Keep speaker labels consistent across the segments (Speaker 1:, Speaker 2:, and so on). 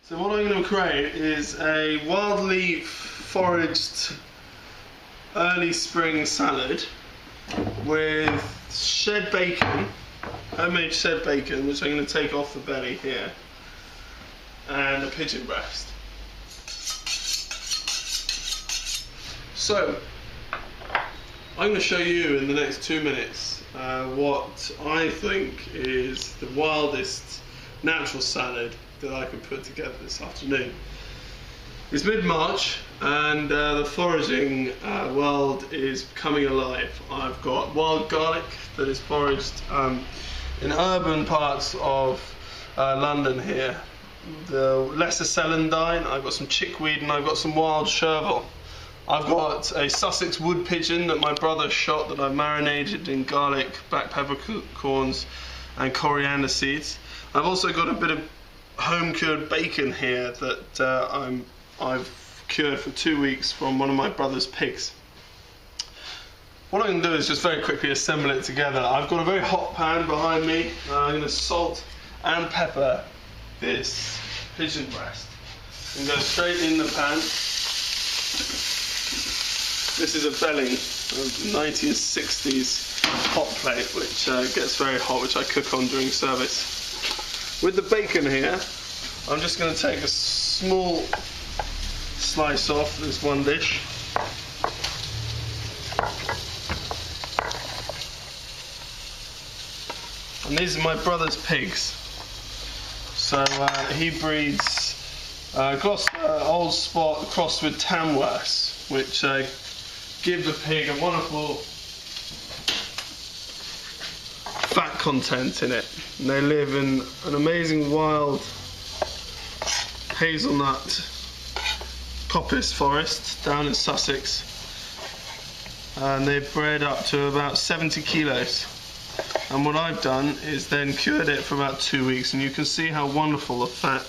Speaker 1: So what I'm going to create is a wild leaf foraged early spring salad with shed bacon, homemade shed bacon, which I'm going to take off the belly here, and a pigeon breast. So I'm going to show you in the next 2 minutes what I think is the wildest natural salad that I could put together this afternoon. It's mid-March and the foraging world is coming alive. I've got wild garlic that is foraged in urban parts of London here. The lesser celandine, I've got some chickweed, and I've got some wild chervil. I've got a Sussex wood pigeon that my brother shot that I've marinated in garlic, black peppercorns and coriander seeds. I've also got a bit of home cured bacon here that I've cured for 2 weeks from one of my brother's pigs. What I'm going to do is just very quickly assemble it together. I've got a very hot pan behind me. I'm going to salt and pepper this pigeon breast and go straight in the pan. This is a Belling 1960s hot plate which gets very hot, which I cook on during service. With the bacon here, I'm just going to take a small slice off this one dish. And these are my brother's pigs. So he breeds Gloucester Old Spot crossed with Tamworth, which give the pig a wonderful fat content in it. And they live in an amazing wild hazelnut coppice forest down in Sussex, and they've bred up to about 70 kilos. And what I've done is then cured it for about 2 weeks, and you can see how wonderful the fat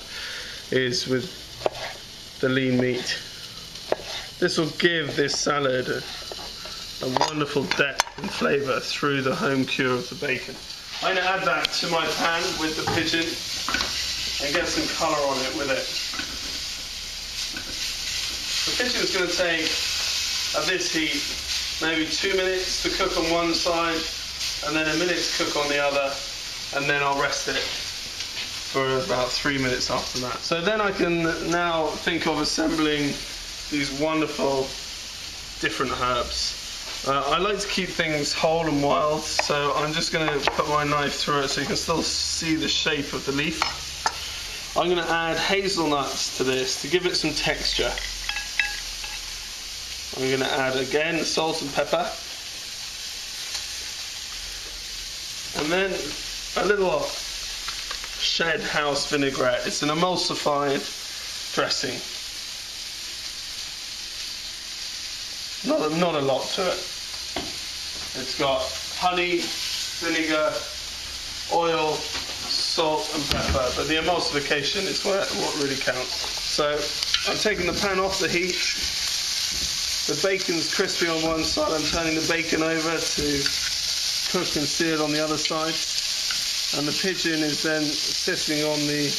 Speaker 1: is with the lean meat. This will give this salad a wonderful depth and flavour through the home cure of the bacon. I'm going to add that to my pan with the pigeon and get some colour on it with it. The pigeon is going to take, at this heat, maybe 2 minutes to cook on one side and then a minute to cook on the other, and then I'll rest it for about 3 minutes after that. So then I can now think of assembling these wonderful different herbs. I like to keep things whole and wild, so I'm just going to put my knife through it so you can still see the shape of the leaf. I'm going to add hazelnuts to this to give it some texture. I'm going to add again salt and pepper, and then a little shed house vinaigrette. It's an emulsified dressing. Not a lot to it. It's got honey, vinegar, oil, salt and pepper, but the emulsification is what really counts. So I'm taking the pan off the heat. The bacon's crispy on one side. I'm turning the bacon over to cook and sear it on the other side. And the pigeon is then sitting on the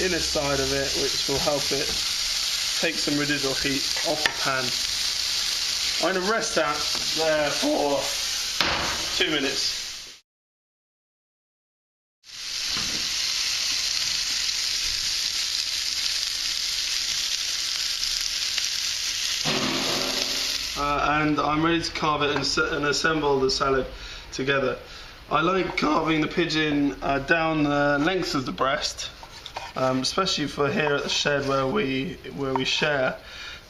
Speaker 1: inner side of it, which will help it take some residual heat off the pan. I'm going to rest that there for 2 minutes. And I'm ready to carve it and assemble the salad together. I like carving the pigeon down the length of the breast, especially for here at the shed where we share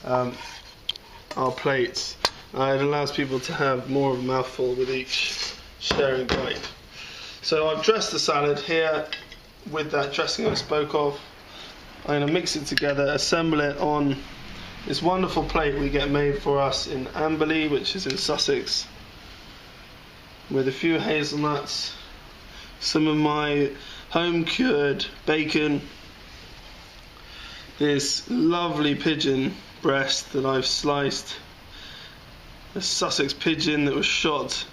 Speaker 1: our plates. It allows people to have more of a mouthful with each sharing bite. So I've dressed the salad here with that dressing I spoke of. I'm going to mix it together, assemble it on this wonderful plate we get made for us in Amberley, which is in Sussex, with a few hazelnuts, some of my home cured bacon, this lovely pigeon breast that I've sliced, a Sussex pigeon that was shot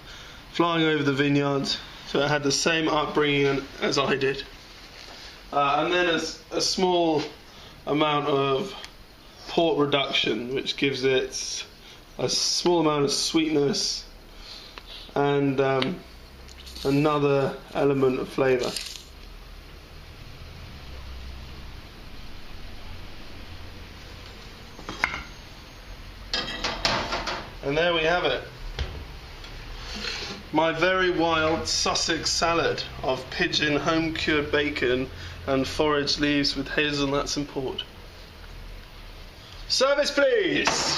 Speaker 1: flying over the vineyard, so it had the same upbringing as I did. And then a small amount of port reduction, which gives it a small amount of sweetness and another element of flavour. And there we have it. My very wild Sussex salad of pigeon, home-cured bacon and foraged leaves with hazelnuts and port. Service, please!